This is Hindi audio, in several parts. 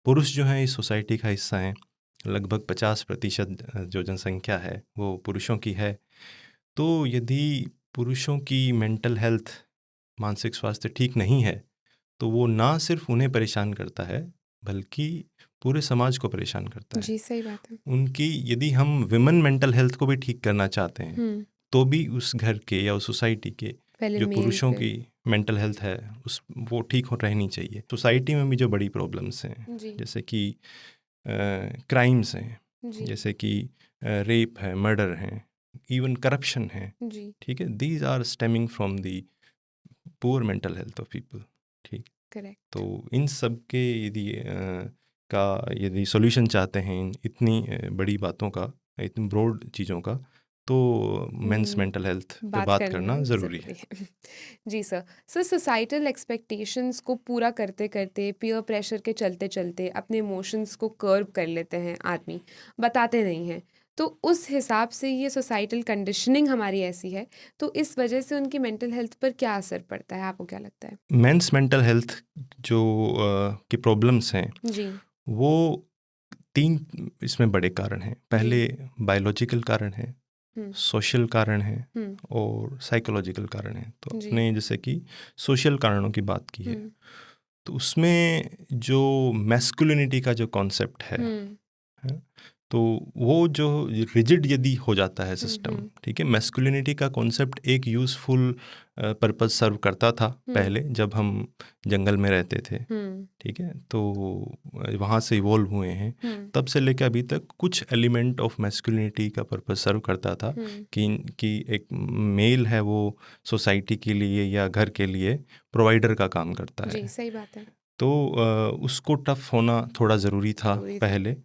पुरुष जो हैं इस सोसाइटी का हिस्सा हैं, लगभग 50% जो जनसंख्या है वो पुरुषों की है। तो यदि पुरुषों की मेंटल हेल्थ, मानसिक स्वास्थ्य ठीक नहीं है, तो वो ना सिर्फ उन्हें परेशान करता है बल्कि पूरे समाज को परेशान करता है। जी, सही बात है। उनकी, यदि हम विमेन मेंटल हेल्थ को भी ठीक करना चाहते हैं तो भी उस घर के या उस सोसाइटी के पहले जो मेल पुरुषों पे। की मेंटल हेल्थ है वो ठीक हो रहनी चाहिए। सोसाइटी में भी जो बड़ी प्रॉब्लम्स हैं, जी, जैसे कि क्राइम्स हैं, जी, जैसे कि रेप है, मर्डर हैं, इवन करप्शन है, जी, ठीक है, these are stemming from the poor mental health of people. ठीक, करेक्ट। तो इन सब के यदि सॉल्यूशन चाहते हैं इतनी बड़ी बातों का, इतनी ब्रॉड चीज़ों का, तो मेंस मेंटल हेल्थ पे बात करना ज़रूरी है। है। जी सर। सर, सोसाइटल एक्सपेक्टेशंस को पूरा करते करते, पीयर प्रेशर के चलते चलते अपने इमोशंस को कर्व कर लेते हैं आदमी, बताते नहीं हैं। तो उस हिसाब से ये सोसाइटल कंडीशनिंग हमारी ऐसी है, तो इस वजह से उनकी मेंटल हेल्थ पर क्या असर पड़ता है, आपको क्या लगता है? मेंस मेंटल हेल्थ जो की प्रॉब्लम्स हैं जी, वो 3 इसमें बड़े कारण हैं। जी, पहले बायोलॉजिकल कारण है, हुँ, सोशल कारण है हुँ, और साइकोलॉजिकल कारण है। तो जी, आपने जैसे कि सोशल कारणों की बात की है, हुँ, तो उसमें जो मैस्कुलिनिटी का जो कॉन्सेप्ट हुँ, है, तो वो जो रिजिड यदि हो जाता है हुँ, सिस्टम, हुँ, ठीक है, मैस्कुलिनिटी का कॉन्सेप्ट एक यूज़फुल पर्पस सर्व करता था हुँ, पहले जब हम जंगल में रहते थे, हुँ, ठीक है, तो वहाँ से इवॉल्व हुए हैं। हुँ, तब से लेकर अभी तक कुछ एलिमेंट ऑफ मैस्कुलिनिटी का पर्पस सर्व करता था हुँ, कि एक मेल है वो सोसाइटी के लिए या घर के लिए प्रोवाइडर का काम करता जी, है। सही बात है, तो उसको टफ होना थोड़ा ज़रूरी था ज़रूरी था। पहले,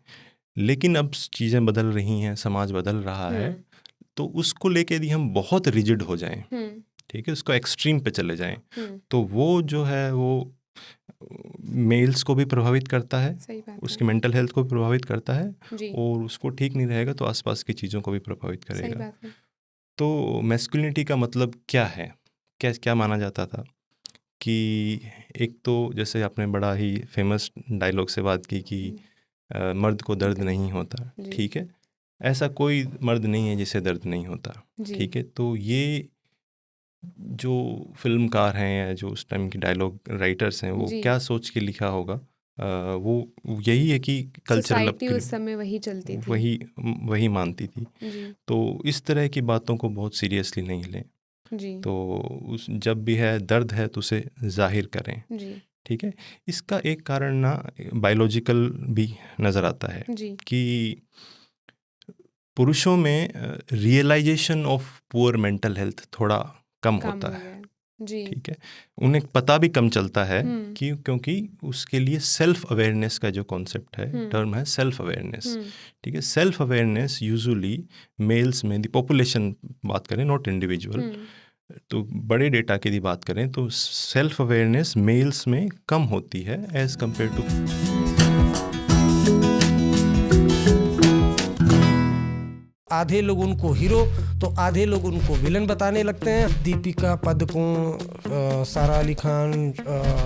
लेकिन अब चीज़ें बदल रही हैं, समाज बदल रहा है, हुँ, तो उसको लेके यदि हम बहुत रिजिड हो जाएं, हुँ, ठीक है, उसको एक्सट्रीम पे चले जाएं, हुँ, तो वो जो है वो मेल्स को भी प्रभावित करता है, सही बात है। उसकी मेंटल हेल्थ को भी प्रभावित करता है, जी, और उसको ठीक नहीं रहेगा तो आसपास की चीज़ों को भी प्रभावित सही करेगा। बात है। तो मैस्कुलिनिटी का मतलब क्या है, क्या क्या माना जाता था कि एक तो जैसे आपने बड़ा ही फेमस डायलॉग से बात की कि हुँ, मर्द को दर्द दर्द नहीं होता, जी, ठीक है, ऐसा कोई मर्द नहीं है जिसे दर्द नहीं होता, जी, ठीक है। तो ये जो फिल्मकार हैं या जो उस टाइम के डायलॉग राइटर्स हैं वो जी, क्या सोच के लिखा होगा, वो यही है कि कल्चरल सोसाइटी उस समय वही चलती थी। वही वही मानती थी। जी, तो इस तरह की बातों को बहुत सीरियसली नहीं लें। जी, तो उस जब भी है दर्द है तो उसे जाहिर करें, जी, ठीक है। इसका एक कारण ना बायोलॉजिकल भी नज़र आता है जी, कि पुरुषों में realization of poor mental health थोड़ा कम कम होता हो है, गया है। जी, ठीक है। उन्हें पता भी कम चलता है हुँ, कि क्योंकि उसके लिए सेल्फ अवेयरनेस का जो कॉन्सेप्ट है, हुँ, टर्म है सेल्फ अवेयरनेस, हुँ, ठीक है। सेल्फ अवेयरनेस यूजुअली मेल्स में, द पॉपुलेशन बात करें, नॉट इंडिविजुअल, हुँ, तो बड़े डेटा की यदि बात करें तो सेल्फ अवेयरनेस मेल्स में कम होती है एज कंपेयर टू। आधे लोग उनको हीरो तो आधे लोग उनको विलन बताने लगते हैं। दीपिका पादुकोण, सारा अली खान,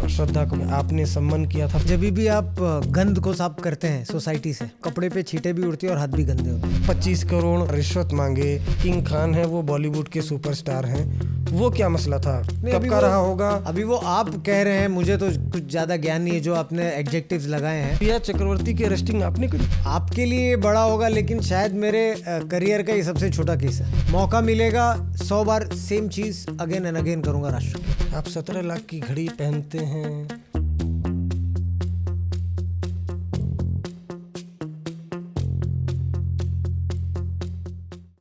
श्रद्धा कपूर, आपने सम्मान किया था। जब भी आप गंद को साफ करते हैं सोसाइटी से, कपड़े पे छींटे भी उड़ती है और हाथ भी गंदे होते हैं। 25 करोड़ रिश्वत मांगे। किंग खान है, वो बॉलीवुड के सुपरस्टार हैं, वो क्या मसला था, कब का रहा होगा? अभी वो आप कह रहे हैं, मुझे तो कुछ ज्यादा ज्ञान नहीं है जो आपने एडजेक्टिव्स लगाए हैं। प्रिया चक्रवर्ती के रेस्टिंग आपने कुछ? आपके लिए बड़ा होगा लेकिन शायद मेरे करियर का ये सबसे छोटा केस है। मौका मिलेगा 100 बार सेम चीज अगेन एंड अगेन करूंगा राष्ट्र के। आप 17 लाख की घड़ी पहनते हैं,